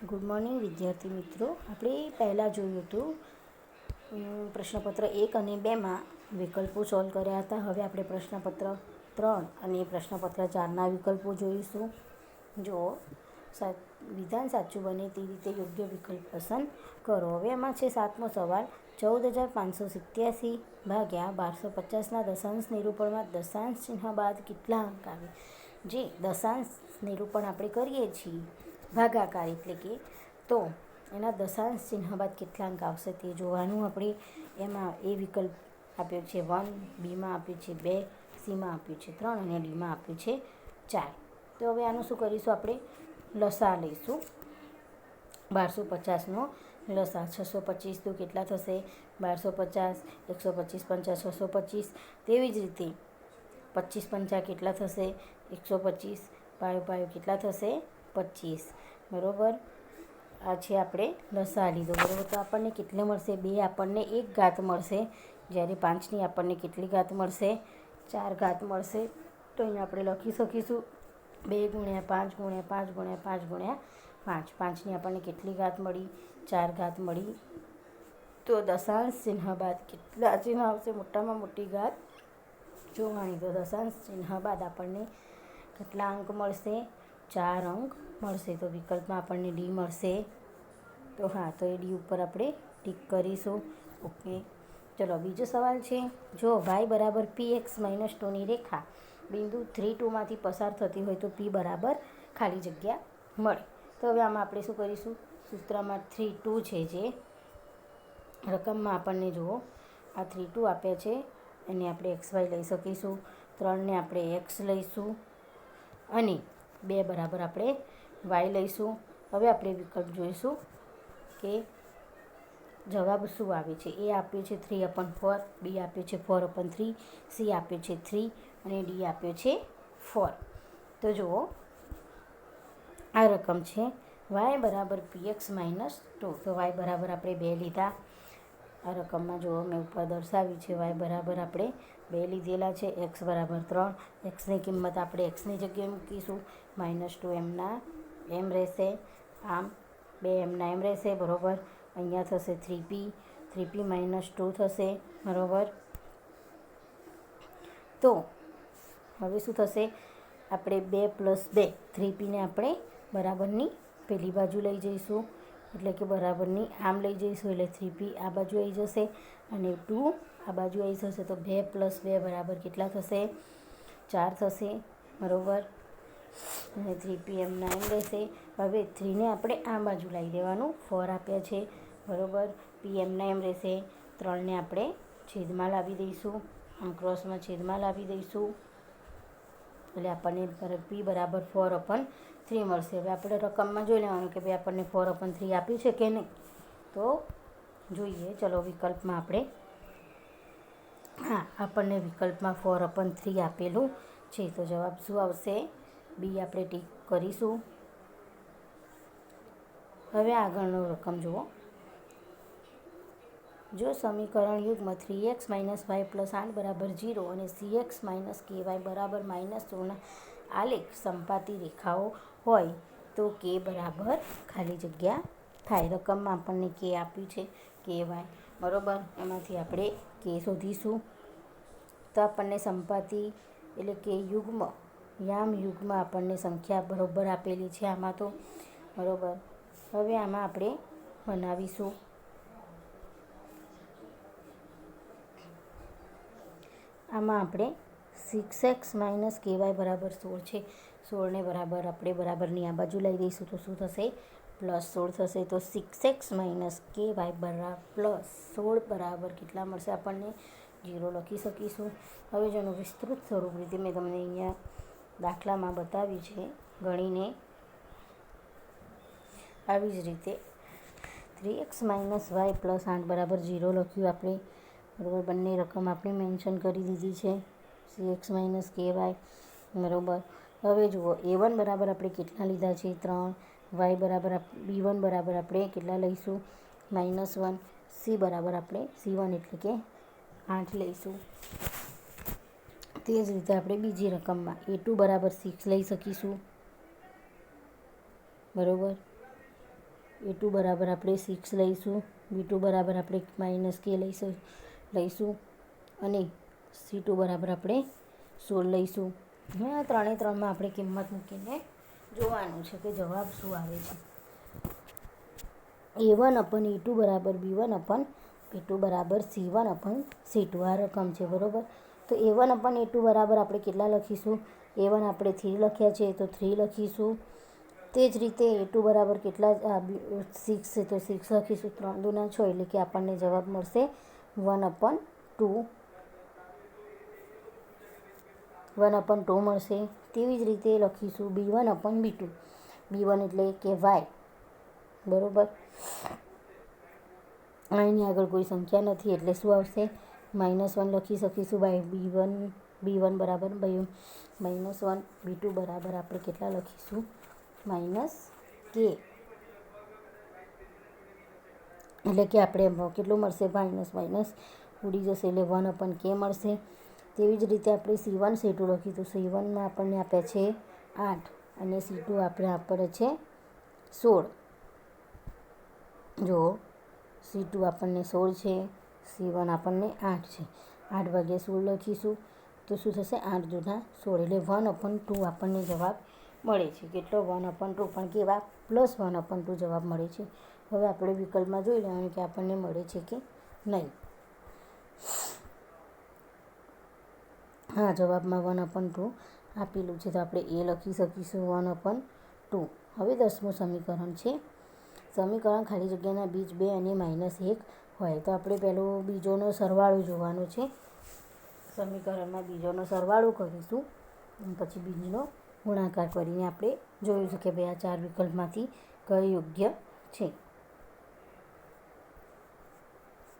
Good morning વિદ્યાર્થી મિત્રો. આપણે પહેલાં જોયું હતું પ્રશ્નપત્ર 1 અને 2માં વિકલ્પો સોલ્વ કર્યા હતા. હવે આપણે પ્રશ્નપત્ર 3 અને પ્રશ્નપત્ર 4ના વિકલ્પો જોઈશું. જો વિધાન સાચું બને તે રીતે યોગ્ય વિકલ્પ પસંદ કરો. હવે એમાં છે 7મો સવાલ. 14,587 ભાગ્યા 1250ના દશાંશ નિરૂપણમાં દશાંશ ચિહ્ન બાદ કેટલા અંક આવે? જે દશાંશ નિરૂપણ આપણે કરીએ છીએ ભાગાકાર એટલે કે, તો એના દશાંશ ચિહ્ન બાદ કેટલા અંક આવશે તે જોવાનું. આપણે એમાં એ વિકલ્પ આપ્યો છે 1, બીમાં આપ્યું છે 2, સીમાં આપ્યું છે 3 અને ડીમાં આપ્યું છે 4. તો હવે આનું શું કરીશું? આપણે લસા લઈશું. 1250નો લસા 625 તો કેટલા થશે? 1250, 125 પંચા 625. તેવી જ રીતે 25 પંચા કેટલા થશે? 125. પાયો પાયો કેટલા થશે? 25. બરાબર. આ છે આપણે લસા લીધો. બરાબર. તો આપણને કેટલે મળશે? 2 આપણને 1 ઘાત મળશે. જ્યારે 5ની આપણને કેટલી ઘાત મળશે? 4 ઘાત મળશે. તો અહીંયા આપણે લખી શકીશું 2 × 5 × 5 × 5 × 5. 5ની આપણને કેટલી ઘાત મળી? 4 ઘાત મળી. તો દશાંશ ચિહ્ન બાદ કેટલા ચિહ્ન આવશે? મોટામાં મોટી ઘાત જોવાની. તો દશાંશ ચિહ્ન બાદ આપણને કેટલા અંક મળશે? 4 અંક મળશે. તો વિકલ્પમાં આપણને ડી મળશે. તો હા, તો એ ડી ઉપર આપણે ટીક કરીશું. ઓકે. ચલો, બીજો સવાલ છે. જો y બરાબર px - 2ની રેખા બિંદુ 3, 2માંથી પસાર થતી હોય તો p બરાબર ખાલી જગ્યા મળે. તો હવે આમાં આપણે શું કરીશું? સૂત્રમાં 3, 2 છે જે રકમમાં આપણને જુઓ આ 3, 2 આપ્યા છે. એને આપણે xy લઈ શકીશું. 3ને આપણે x લઈશું અને 2 બરાબર આપણે y લઈશું. હવે આપણે વિકલ્પ જોઈશું કે જવાબ શું આવે છે. એ આપ્યું છે 3/4, બી આપ્યું છે 4/3, સી આપ્યું છે 3 અને ડી આપ્યું છે 4. તો જુઓ આ રકમ છે y બરાબર px - 2. તો y બરાબર આપણે 2 લીધા. આ રકમમાં જુઓ મેં ઉપર દર્શાવી છે y બરાબર આપણે 2 લીધેલા છે. x બરાબર 3. એક્સની કિંમત આપણે એક્સની જગ્યાએ મૂકીશું. -2 એમના એમ રહેશે. આમ 2 એમના એમ રહેશે. બરાબર. અહીંયા થશે 3p - 2 થશે. બરાબર. તો હવે શું થશે? આપણે 2 + 2 3pને આપણે બરાબરની પેલી બાજુ લઈ જઈશું. એટલે કે બરાબરની આમ લઈ જઈશું એટલે 3p આ બાજુ આવી જશે અને 2 આ બાજુ આવી જશે. તો 2 + 2 બરાબર કેટલા થશે? 4 થશે. બરાબર. અને 3p એમના એમ રહેશે. હવે 3ને આપણે આ બાજુ લાવી દેવાનું. 4 આપ્યા છે. બરાબર. p એમના એમ રહેશે. 3ને આપણે છેદમાં લાવી દઈશું. આમ ક્રોસમાં છેદમાં લાવી દઈશું એટલે આપણને p બરાબર 4/3 મળશે. હવે આપણે રકમમાં જોઈ લેવાનું કે ભાઈ આપણને 4/3 આપ્યું છે કે નહીં. તો જોઈએ. ચલો, વિકલ્પમાં આપણે હા, આપણને વિકલ્પમાં 4/3 આપેલું છે. તો જવાબ શું આવશે? બી આપણે ટીક કરીશું. હવે આગળનો રકમ જુઓ. જો સમીકરણ યુગ્મ 3x - y + 8 બરાબર 0 અને cx - ky બરાબર -16ના આલેખ સંપાતી રેખાઓ હોય તો k બરાબર ખાલી જગ્યા થાય. રકમમાં આપણને k આપ્યું છે, ky. બરાબર. એમાંથી આપણે k શોધીશું. તો આપણને સંપાતી એટલે કે યુગ્મ યુગ્મ આપણને સંખ્યા બરાબર આપેલી છે આમાં તો. બરાબર. હવે આમાં આપણે બનાવીશું. આમાં આપણે 6x - ky બરાબર 16 છે. 16ને બરાબર આપણે બરાબરની આ બાજુ લઈ દઈશું તો શું થશે? +16 થશે. તો 6x - ky +16 બરાબર કેટલા મળશે આપણને? 0 લખી શકીશું. હવે જેનું વિસ્તૃત સ્વરૂપ રીતે મેં તમને અહીંયા દાખલામાં બતાવ્યું છે ગણીને. આવી જ રીતે 3x - y + 8 બરાબર 0 લખ્યું આપણે. બરાબર. બંને રકમ આપણે મેન્શન કરી દીધી છે. cx - ky. બરાબર. હવે જુઓ a1 બરાબર આપણે કેટલા લીધા છે? 3. b1 બરાબર આપણે કેટલા લઈશું? -1. c બરાબર આપણે c1 એટલે કે 8 લઈશું. તે જ રીતે આપણે બીજી રકમમાં a2 બરાબર 6 લઈ શકીશું. બરાબર. A2 બરાબર આપણે 6 લઈશું, B2 બરાબર આપણે -k લઈશું અને C2 બરાબર આપણે 16 લઈશું. હવે આ ત્રણે ત્રણમાં આપણે કિંમત મૂકીને જોવાનું છે કે જવાબ શું આવે છે. A1/A2 બરાબર B1/A2 બરાબર C1/C2 આ રકમ છે, બરાબર. તો A1/A2 બરાબર આપણે કેટલા લખીશું? A1 આપણે 3 લખ્યા છે તો 3 લખીશું. તે જ રીતે A2 બરાબર કેટલા 6 છે તો 6 લખીશું. 3 દુના 6 એટલે કે આપણને જવાબ મળશે 1/2 મળશે. તેવી જ રીતે લખીશું B1/B2. B1 એટલે કે Y, બરાબર. અહીંની આગળ કોઈ સંખ્યા નથી એટલે શું આવશે? -1 લખી શકીશું બાય B1 બરાબર -1. B2 બરાબર આપણે કેટલા લખીશું? -k, એટલે કે આપણે કેટલું મળશે? માઇનસ ઉડી જશે એટલે 1/k મળશે. તેવી જ રીતે આપણે C1 C2 લખીશું. C1માં આપણને આપ્યા છે 8 અને C2 આપણે આપે છે 16. જો C2 આપણને 16 છે, C1 આપણને 8 છે. 8 ભાગ્યા 16 લખીશું તો શું થશે? 8 દુના 16 એટલે 1/2 આપણને જવાબ મળે છે. કેટલો? 1/2. પણ કેવા? +1/2 જવાબ મળે છે. હવે આપણે વિકલ્પમાં જોઈ લેવાનું કે આપણને મળે છે કે નહીં. હા, જવાબમાં 1/2 આપેલું છે તો આપણે એ લખી શકીશું 1/2. હવે 10મું સમીકરણ છે. સમીકરણ ખાલી જગ્યાના બીજ 2 અને -1 હોય તો આપણે પહેલું બીજોનો સરવાળો જોવાનો છે. સમીકરણમાં બીજોનો સરવાળો કરીશું પછી બીજનો ગુણાકાર કરીને આપણે જોઈશું કે ભાઈ આ 4 વિકલ્પમાંથી કયો યોગ્ય છે.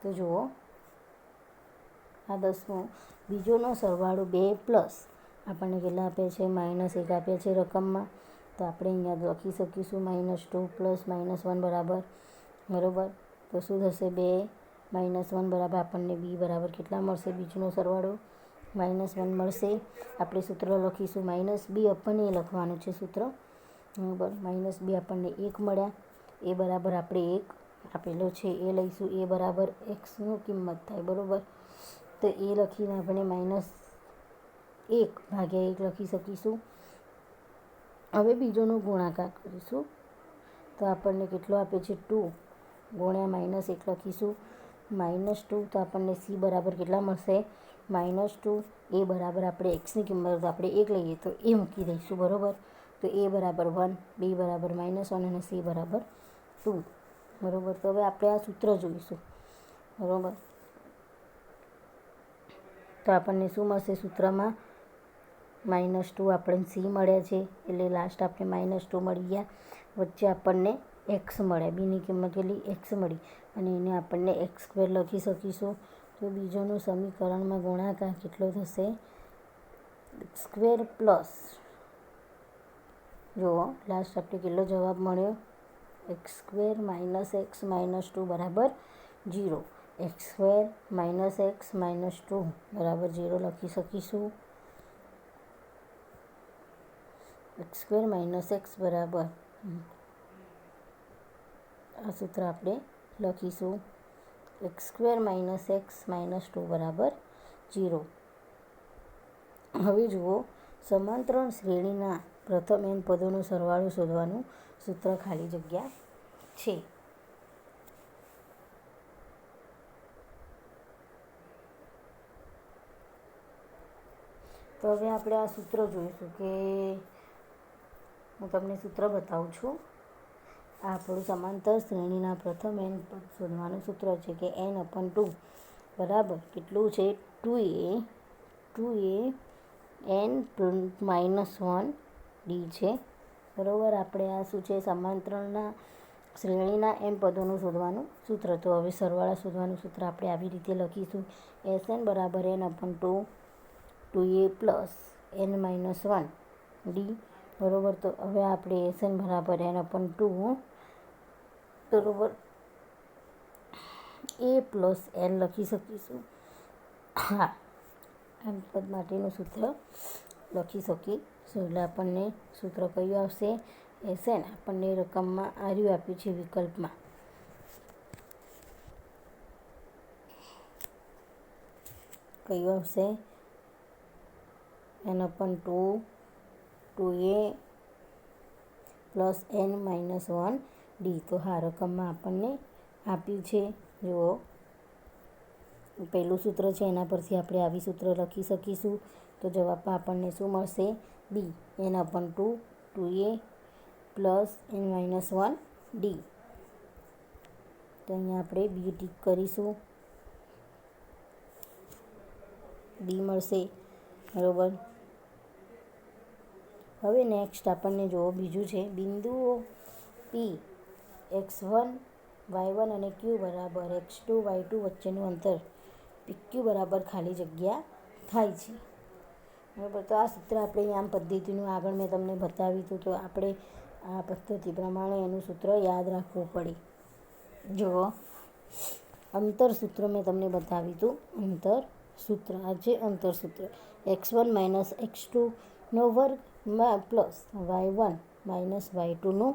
તો જુઓ, આ 10મો બીજોનો સરવાળો 2 પ્લસ આપણને કેટલા આપે છે? -1 આપે છે રકમમાં. તો આપણે અહીંયા લખી શકીશું -2 પ્લસ -1 બરાબર. તો શું થશે? 2 -1 બરાબર આપણને B બરાબર કેટલા મળશે? બીજનો સરવાળો -1 મળશે. આપણે સૂત્ર લખીશું -B આપણને લખવાનું છે સૂત્ર, બરાબર. -B આપણને 1 મળ્યા. એ બરાબર આપણે 1 આપેલો છે એ લઈશું. એ બરાબર xનું કિંમત થાય, બરાબર. તો એ લખીને આપણે -1/1 લખી શકીશું. હવે બીજોનો ગુણાકાર કરીશું તો આપણને કેટલો આપે છે? 2 ગુણ્યા -1 લખીશું. -2 તો આપણને C બરાબર કેટલા મળશે? -2. એ બરાબર આપણે xની કિંમત આપણે 1 લઈએ તો એ મૂકી દઈશું, બરાબર. તો A બરાબર 1, B બરાબર -1 અને C બરાબર 2, બરાબર. તો હવે આપણે આ સૂત્ર જોઈશું, બરાબર. તો આપણને શું મળશે સૂત્રમાં? -2 આપણને C મળ્યા છે એટલે લાસ્ટ આપણે -2 મળી ગયા. વચ્ચે આપણને x મળ્યા, બીની કિંમત કેટલી? x મળી અને એને આપણને x² લખી શકીશું. તો બીજોનું સમીકરણમાં ગુણાકાર કેટલો થશે? x² પ્લસ, જુઓ લાસ્ટ આપણે કેટલો જવાબ મળ્યો? x² - x - 2 બરાબર 0. x² - x - 2 બરાબર 0 લખી શકીશું. x² - x બરાબર આ સૂત્ર આપણે લખીશું. x² - x - 2 બરાબર 0. હવે જુઓ, સમાંતર શ્રેણીના પ્રથમ n પદોનો સરવાળો શોધવાનું સૂત્ર ખાલી જગ્યા છે. તો હવે આપણે આ સૂત્ર જોઈશું કે હું તમને સૂત્ર બતાવું છું. આ આપણું સમાંતર શ્રેણીના પ્રથમ n પદ શોધવાનું સૂત્ર છે કે n/2 બરાબર કેટલું છે? 2a n -1 d છે, બરાબર. આપણે આ શું છે? સમાંતરના શ્રેણીના n પદોનું શોધવાનું સૂત્ર. તો હવે સરવાળા શોધવાનું સૂત્ર આપણે આવી રીતે લખીશું. Sn બરાબર n/2 2a plus n -1 d, બરાબર. તો હવે આપણે Sn બરાબર n/2 બરાબર a પ્લસ n લખી શકીશું. હા, n પદ માટેનું સૂત્ર લખી શકીશું એટલે આપણને સૂત્ર કયું આવશે? એસએન આપણને રકમમાં આર્યું આપ્યું છે વિકલ્પમાં. કયું આવશે? n/2 2a + n-1d. તો હા, રકમમાં આપણને આપ્યું છે. જુઓ, પહેલું સૂત્ર છે એના પરથી આપણે આવી સૂત્ર લખી શકીશું. તો જવાબમાં આપણને શું મળશે? બી, n/2 2a + n-1d. તો અહીંયા આપણે બી ટીક કરીશું. બી મળશે. બરાબર. હવે નેક્સ્ટ આપણને જુઓ બીજું છે, બિંદુઓ પી x1 y1 અને q બરાબર x2 y2 વચ્ચેનું અંતર PQ બરાબર ખાલી જગ્યા થાય છે. બરાબર. તો આ સૂત્ર આપણે આમ પદ્ધતિનું આગળ મેં તમને બતાવ્યું હતું, તો આપણે આ પદ્ધતિ પ્રમાણે એનું સૂત્ર યાદ રાખવું પડે. જુઓ, અંતર સૂત્ર મેં તમને બતાવ્યું હતું. અંતર સૂત્ર, આ છે અંતર સૂત્ર. x1 - x2 નો વર્ગ પ્લસ y1 - y2 નો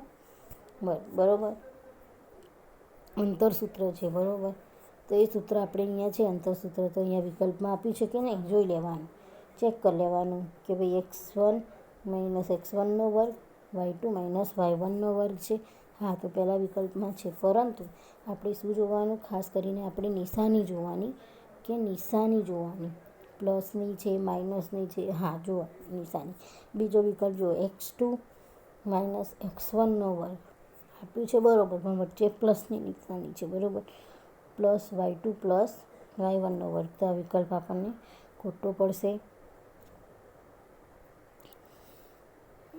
વર્ગ. બરાબર. અંતર સૂત્ર છે. બરાબર. તો એ સૂત્ર આપણે અહીંયા છે અંતર સૂત્ર, તો અહીંયા વિકલ્પમાં આપ્યું છે કે નહીં જોઈ લેવાનું, ચેક કરી લેવાનું કે ભાઈ x1 - x1 નો વર્ગ y2 - y1 નો વર્ગ છે. હા, તો પહેલાં વિકલ્પમાં છે, પરંતુ આપણે શું જોવાનું? ખાસ કરીને આપણે નિશાની જોવાની, કે નિશાની જોવાની પ્લસની છે માઇનસની છે. હા, જુઓ નિશાની. બીજો વિકલ્પ જુઓ, x2 - x1 નો વર્ગ આપ્યું છે. બરાબર. પણ વચ્ચે પ્લસની નિશાની છે. બરાબર. પ્લસ y2 + y1 નો વર્ગ. તો આ વિકલ્પ આપણને ખોટો પડશે.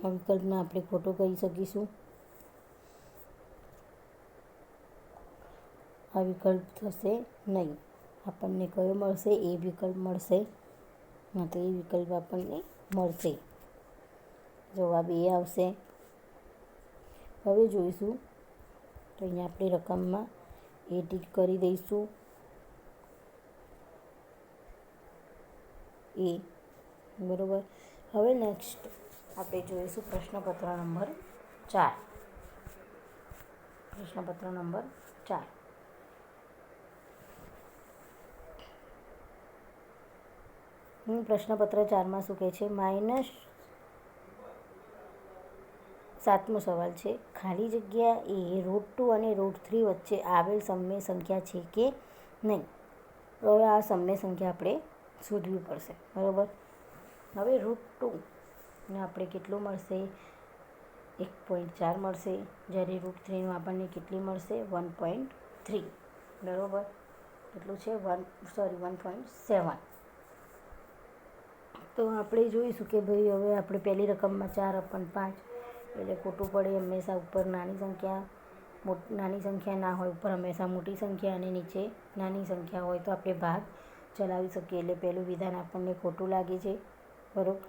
આ વિકલ્પને આપણે ખોટો કહી શકીશું. આ વિકલ્પ થશે નહીં. આપણને કયો મળશે? એ વિકલ્પ મળશે. હા, તો એ વિકલ્પ આપણને મળશે. જવાબ એ આવશે. હવે જોઈશું, તો અહીંયા આપણે રકમમાં એ ટીક કરી દઈશું. એ. બરાબર. હવે નેક્સ્ટ આપણે જોઈશું પ્રશ્નપત્ર નંબર 4. પ્રશ્નપત્ર નંબર 4. પ્રશ્નપત્ર 4માં શું કહે છે? -7મો સવાલ છે, ખાલી જગ્યા એ √2 અને √3 વચ્ચે આવેલ સમય સંખ્યા છે કે નહીં? હવે આ સમય સંખ્યા આપણે શોધવી પડશે. બરાબર. હવે √2 ને આપણે કેટલું મળશે? 1.4 મળશે. જ્યારે √3નું આપણને કેટલી મળશે? 1.3. બરાબર. કેટલું છે? 1.7. તો આપણે જોઈશું કે ભાઈ હવે આપણે પહેલી રકમમાં 4/5 એટલે ખોટું પડે. હંમેશા ઉપર નાની સંખ્યા ના હોય, ઉપર હંમેશા મોટી સંખ્યા અને નીચે નાની સંખ્યા હોય તો આપણે ભાગ ચલાવી શકીએ. એટલે પહેલું વિધાન આપણને ખોટું લાગે છે. બરાબર.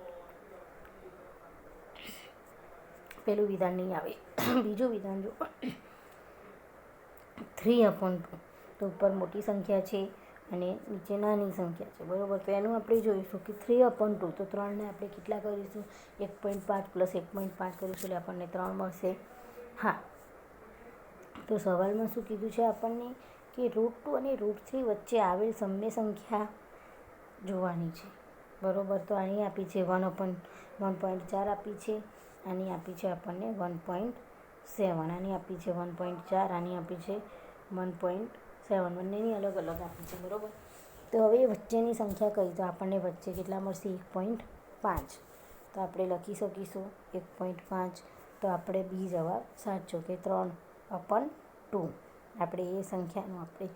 પહેલું વિધાન નહીં આવે. બીજું વિધાન જો 3/2, તો ઉપર મોટી સંખ્યા છે અને નીચે નાની સંખ્યા છે. બરાબર. તો એનું આપણે જોઈશું કે 3/2, તો 3ને આપણે કેટલા કરીશું? 1.5 + 1.5 કરીશું એટલે આપણને 3 મળશે. હા, તો સવાલમાં શું કીધું છે આપણને? કે √2 અને √3 વચ્ચે આવેલ સમય સંખ્યા જોવાની છે. બરાબર. તો આની આપી છે 1/4 આપી છે. આની આપી છે આપણને 1.7. આની આપી છે 1.4. આની આપી છે 1.7. બંનેની અલગ અલગ આપી છે. બરાબર. તો હવે વચ્ચેની સંખ્યા કઈ? તો આપણને વચ્ચે કેટલા મળશે? 1.5. તો આપણે લખી શકીશું 1.5. તો આપણે બી જવાબ સાચો, કે 3/2. આપણે એ સંખ્યાનું આપણે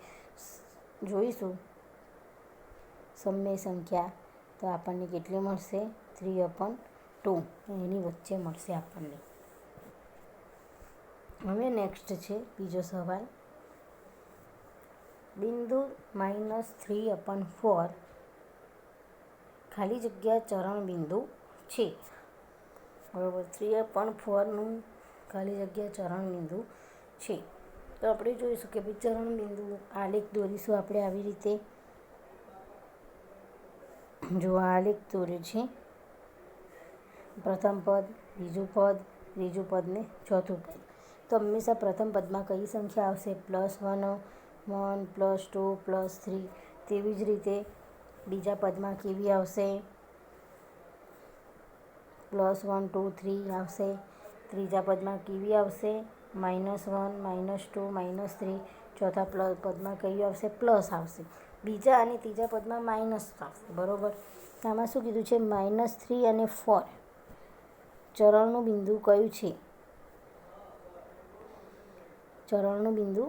જોઈશું સમય સંખ્યા, તો આપણને કેટલી મળશે? 3/2. એની વચ્ચે મળશે આપણને. હવે નેક્સ્ટ છે બીજો સવાલ, બિંદુ -3/4 ખાલી જગ્યા ચરણ બિંદુ છે. બરાબર. 3/4નું ખાલી જગ્યા ચરણ બિંદુ છે. તો આપણે જોઈશું કે ભાઈ ચરણ બિંદુ આલેખ દોરીશું આપણે આવી રીતે. જો આલેખ દોર્યો છે, પ્રથમ પદ, બીજું પદ, ત્રીજું પદ ને ચોથું પદ. તો હંમેશા પ્રથમ પદમાં કઈ સંખ્યા આવશે? +1, 1, +2, +3. તેવી જ રીતે બીજા પદમાં કેવી આવશે? +1, 2, 3 આવશે. ત્રીજા પદમાં કેવી આવશે? -1, -2, -3. ચોથા પદમાં કઈ આવશે? પ્લસ આવશે. બીજા અને ત્રીજા પદમાં માઇનસ આવશે. બરાબર. આમાં શું કીધું છે? -3 અને 4 ચરણનું બિંદુ કયું છે? ચરણનું બિંદુ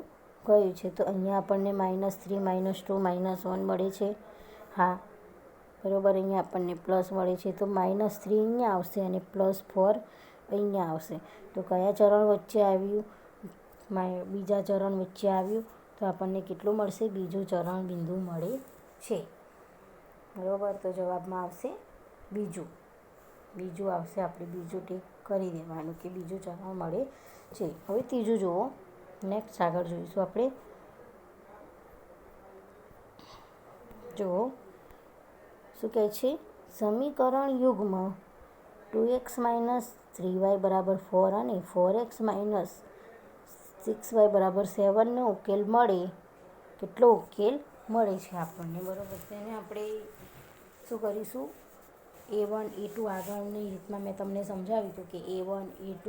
કયું છે? તો અહીંયા આપણને -3, -2, -1 મળે છે. હા, બરાબર. અહીંયા આપણને પ્લસ મળે છે. તો -3 અહીંયા આવશે અને +4 અહીંયા આવશે. તો કયા ચરણ વચ્ચે આવ્યું? બીજા ચરણ વચ્ચે આવ્યું. તો આપણને કેટલું મળશે? બીજું ચરણ બિંદુ મળે છે. બરાબર. તો જવાબમાં આવશે બીજું. બીજું આવશે. આપણે બીજું ટીક કરી દેવાનું કે બીજું ચરણ મળે છે. હવે ત્રીજું જુઓ. નેક્સ્ટ આગળ જોઈશું આપણે. જુઓ શું કહે છે? સમીકરણ યુગ્મ 2x - 3y = 4 અને 4x - 6y = 7 નો ઉકેલ મળે. કેટલો ઉકેલ મળે છે આપણને? બરાબર. તેને આપણે શું કરીશું? A1, A2 આગળની રીતમાં મેં તમને સમજાવ્યું હતું કે A1, A2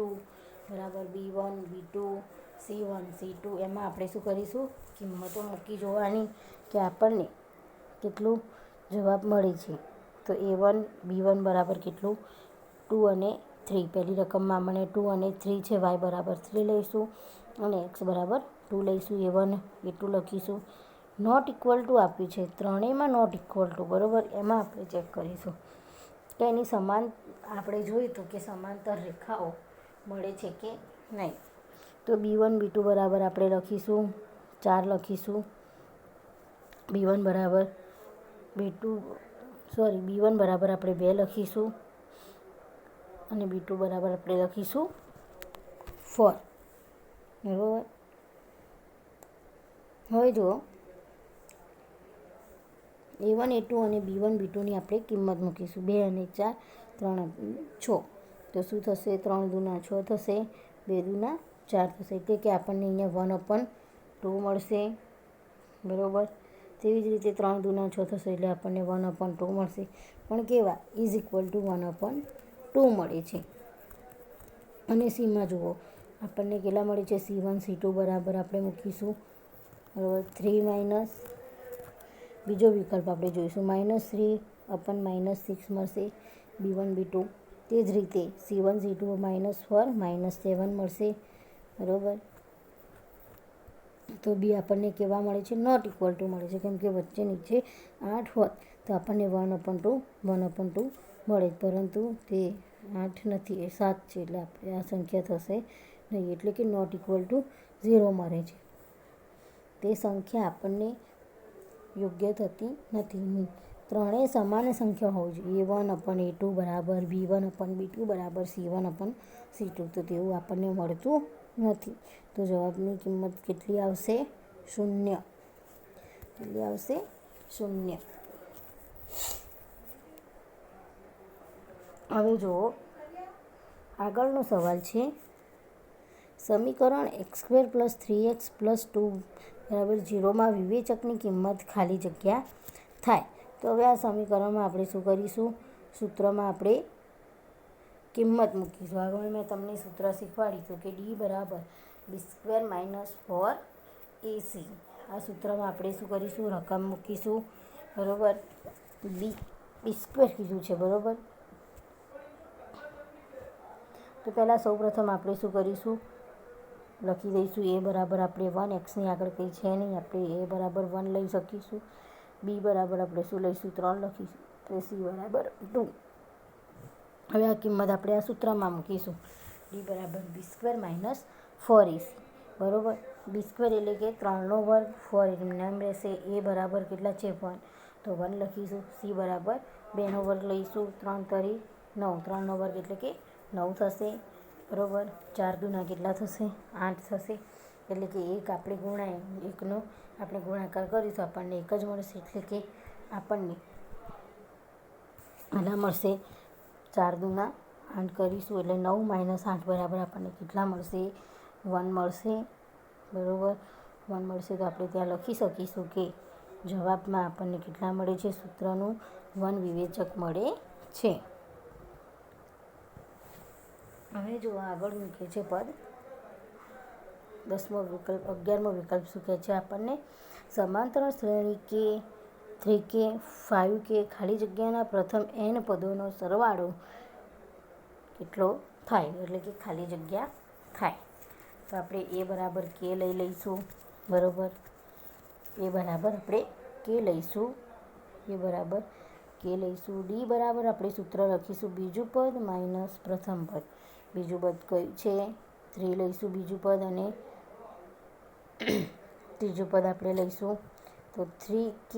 = B1, B2, C1, C2. એમાં આપણે શું કરીશું? કિંમતો મૂકી જોવાની કે આપણને કેટલું જવાબ મળે છે. તો A1, B1 બરાબર કેટલું? 2 અને 3. પહેલી રકમમાં મને 2 અને 3 છે. y = 3 લઈશું અને x = 2 લઈશું. A1, A2 લખીશું. નોટ ઇક્વલ ટુ આપ્યું છે. ત્રણેયમાં નોટ ઇક્વલ ટુ. બરાબર. એમાં આપણે ચેક કરીશું કે એની સમાન આપણે જોઈતું કે સમાંતર રેખાઓ મળે છે કે નહીં. તો B1, B2 બરાબર આપણે લખીશું 4 લખીશું. B1 બરાબર આપણે 2 લખીશું અને B2 બરાબર આપણે લખીશું 4. બરાબર. હવે જુઓ A1, A2 અને B1, B2ની આપણે કિંમત મૂકીશું. 2 અને 4, 3 અને 6. તો શું થશે? 3 દૂના 6 થશે. 2 દૂના 4 થશે. એટલે કે આપણને અહીંયા 1/2 મળશે. બરાબર. તેવી જ રીતે 3 દૂના 6 થશે એટલે આપણને 1/2 મળશે. પણ કેવા? = 1/2 મળે છે. અને સીમાં જુઓ આપણને કેટલા મળે છે? C1, C2 બરાબર આપણે મૂકીશું. બરાબર. 3 બીજો વિકલ્પ આપણે જોઈશું. -3/-6 મળશે B1, B2. તે જ રીતે C1, C2 -4 -7 મળશે. બરાબર. તો બી આપણને કેવા મળે છે? નોટ ઇક્વલ ટુ મળે છે. કેમ કે વચ્ચે નીચે 8 હોત તો આપણને 1/2 મળે. પરંતુ તે 8 નથી, એ 7 છે. એટલે આપણે આ સંખ્યા થશે નહીં. એટલે કે નોટ ઇક્વલ ટુ 0 મળે છે. તે સંખ્યા આપણને યોગ્ય થતી નથી. ત્રણેય સમાન સંખ્યા હોવી જોઈએ. A1/A2 બરાબર B1/B2 બરાબર C1/C2. તો તેવું આપણને મળતું નથી. તો જવાબની કિંમત કેટલી આવશે? 0. કેટલી આવશે? 0. હવે જુઓ આગળનો સવાલ છે. સમીકરણ x² + 3x + 2 = 0 વિવેચકની કિંમત ખાલી જગ્યા થાય. તો હવે આ સમીકરણમાં આપણે શું કરીશું? સૂત્રમાં આપણે કિંમત મૂકીશું. આગળ મેં તમને સૂત્ર શીખવાડ્યું હતું કે D = B² - 4AC. આ સૂત્રમાં આપણે શું કરીશું? રકમ મૂકીશું. બરાબર. B² કીધું છે. બરાબર. તો પહેલાં સૌપ્રથમ આપણે શું કરીશું? લખી દઈશું A બરાબર આપણે 1. એક્સની આગળ કંઈ છે નહીં. આપણે A બરાબર 1 લઈ શકીશું. B બરાબર આપણે શું લઈશું? 3 લખીશું. તો C બરાબર 2. હવે આ કિંમત આપણે આ સૂત્રમાં મૂકીશું. D બરાબર B² - 4AC. બરાબર. B² એટલે કે 3નો વર્ગ, 4 એનું નામ રહેશે. A બરાબર કેટલા છે? 1. તો 1 લખીશું. C બરાબર 2નો વર્ગ લઈશું. 3 તરી 9. 3નો વર્ગ એટલે કે 9 થશે. બરાબર. 4 દૂના કેટલા થશે? 8 થશે. એટલે કે 1 આપણે ગુણાય 1નો આપણે ગુણાકાર કરીશું આપણને 1 જ મળશે. એટલે કે આપણને આના મળશે 4 દૂના 8 કરીશું એટલે 9 - 8 બરાબર આપણને કેટલા મળશે? 1 મળશે. બરાબર, 1 મળશે તો આપણે ત્યાં લખી શકીશું કે જવાબમાં આપણને કેટલા મળે છે? સૂત્રનું 1 વિવેચક મળે છે. હવે જો આગળ મૂકે છે પદ 10મો વિકલ્પ 11મો વિકલ્પ શું કહે છે આપણને? સમાંતર શ્રેણી કે 3k 5k ખાલી જગ્યાના પ્રથમ n પદોનો સરવાળો કેટલો થાય? એટલે કે ખાલી જગ્યા થાય. તો આપણે એ બરાબર કે લઈ લઈશું. બરાબર, એ બરાબર આપણે કે લઈશું. એ બરાબર કે લઈશું. ડી બરાબર આપણે સૂત્ર લખીશું બીજું પદ માઇનસ પ્રથમ પદ. બીજું પદ કયું છે? 3 લઈશું બીજું પદ અને ત્રીજું પદ આપણે લઈશું તો 3k.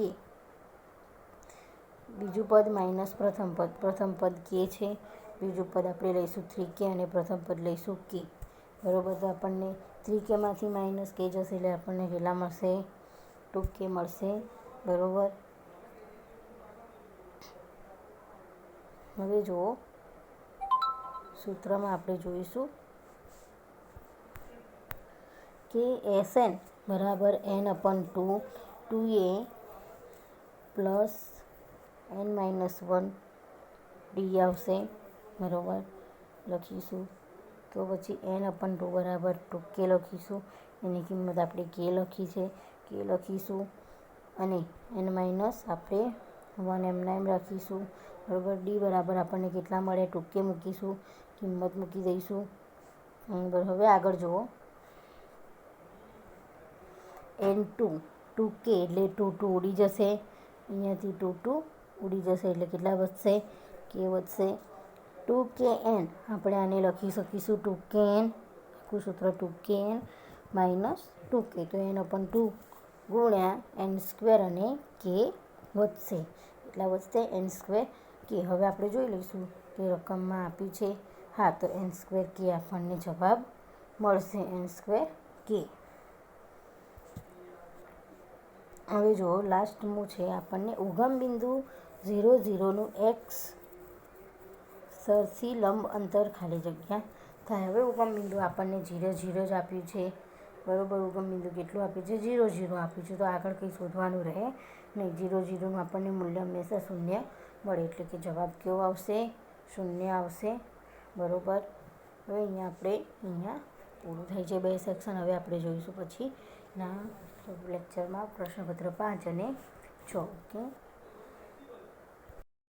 બીજું પદ માઇનસ પ્રથમ પદ. પ્રથમ પદ કે છે, બીજું પદ આપણે લઈશું 3k અને પ્રથમ પદ લઈશું k. બરાબર, તો આપણને 3kમાંથી માઇનસ k જશે એટલે આપણને કેટલા મળશે? 2k મળશે. બરાબર, હવે જુઓ સૂત્રમાં આપણે જોઈશું કે Sn બરાબર n/2 2a plus n-1 D આવશે. બરાબર, લખીશું તો પછી n/2 બરાબર 2k લખીશું. એની કિંમત આપણે k લખી છે, k લખીશું અને n- આપણે 1 એમના એમ રાખીશું. બરાબર, ડી બરાબર આપણને કેટલા મળે? 2k મૂકીશું, કિંમત મૂકી દઈશું. હવે આગળ જુઓ n2 2k એટલે 2 ઉડી જશે. અહીંયાથી 2 ઉડી જશે એટલે કેટલા વધશે? k વધશે. 2kn આપણે આને લખી શકીશું 2kn. આખું સૂત્ર 2kn - 2k તો n/2 ગુણ્યા n² અને k વધશે. એટલા વધશે n². k હવે આપણે જોઈ લઈશું કે રકમમાં આપ્યું છે. હા, તો n² k આપણને જવાબ મળશે. n² k. હવે જુઓ લાસ્ટનું છે આપણને ઉગમ બિંદુ 0 0નું x સરથી લંબ અંતર ખાલી જગ્યા થાય. હવે ઉગમ બિંદુ આપણને 0 0 જ આપ્યું છે. બરાબર, ઉગમ બિંદુ કેટલું આપ્યું છે? 0 0 આપ્યું છે. તો આગળ કંઈ શોધવાનું રહે નહીં. 0 0નું આપણને મૂલ્ય હંમેશા 0 મળે એટલે કે જવાબ કેવો આવશે? 0 આવશે. બરાબર, હવે અહીંયા પૂરું થાય છે 2 સેક્શન. હવે આપણે જોઈશું પછીના લેક્ચરમાં પ્રશ્નપત્ર 5 અને 6. ઓકે.